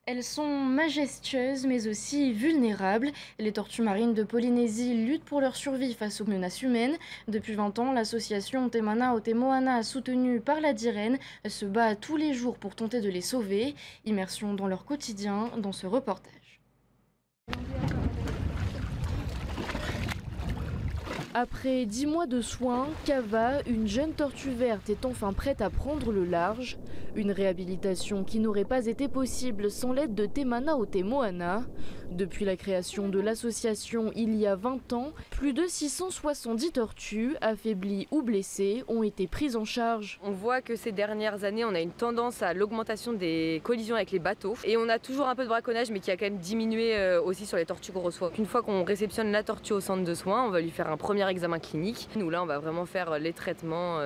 Elles sont majestueuses mais aussi vulnérables. Les tortues marines de Polynésie luttent pour leur survie face aux menaces humaines. Depuis 20 ans, l'association Temana o Te Moana, soutenue par la DIREN, se bat tous les jours pour tenter de les sauver. Immersion dans leur quotidien dans ce reportage. Après 10 mois de soins, Kava, une jeune tortue verte, est enfin prête à prendre le large. Une réhabilitation qui n'aurait pas été possible sans l'aide de Temana o Te Moana. Depuis la création de l'association il y a 20 ans, plus de 670 tortues, affaiblies ou blessées, ont été prises en charge. On voit que ces dernières années, on a une tendance à l'augmentation des collisions avec les bateaux. Et on a toujours un peu de braconnage, mais qui a quand même diminué aussi sur les tortues qu'on reçoit. Une fois qu'on réceptionne la tortue au centre de soins, on va lui faire un premier examen clinique. Nous là, on va vraiment faire les traitements,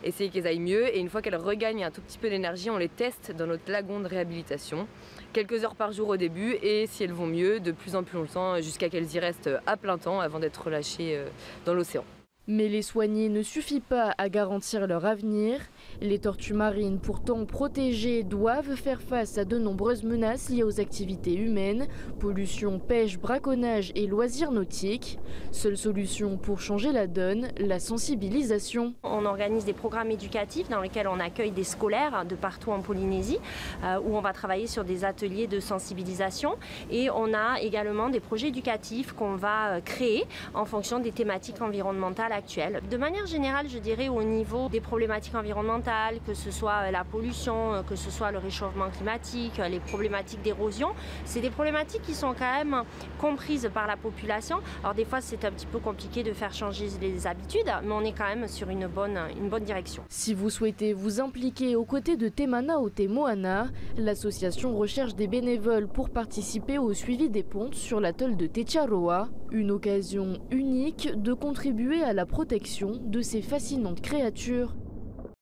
essayer qu'elles aillent mieux. Et une fois qu'elles regagnent un tout petit peu d'énergie, on les teste dans notre lagon de réhabilitation. Quelques heures par jour au début, et si elles vont mieux, de plus en plus longtemps, jusqu'à qu'elles y restent à plein temps avant d'être relâchées dans l'océan. Mais les soigner ne suffit pas à garantir leur avenir. Les tortues marines, pourtant protégées, doivent faire face à de nombreuses menaces liées aux activités humaines, pollution, pêche, braconnage et loisirs nautiques. Seule solution pour changer la donne, la sensibilisation. On organise des programmes éducatifs dans lesquels on accueille des scolaires de partout en Polynésie, où on va travailler sur des ateliers de sensibilisation. Et on a également des projets éducatifs qu'on va créer en fonction des thématiques environnementales actuelles. De manière générale, je dirais au niveau des problématiques environnementales, que ce soit la pollution, que ce soit le réchauffement climatique, les problématiques d'érosion, c'est des problématiques qui sont quand même comprises par la population. Alors des fois c'est un petit peu compliqué de faire changer les habitudes, mais on est quand même sur une bonne direction. Si vous souhaitez vous impliquer aux côtés de Temana o Te Moana, l'association recherche des bénévoles pour participer au suivi des pontes sur l'atoll de Te Tiaroa. Une occasion unique de contribuer à la protection de ces fascinantes créatures.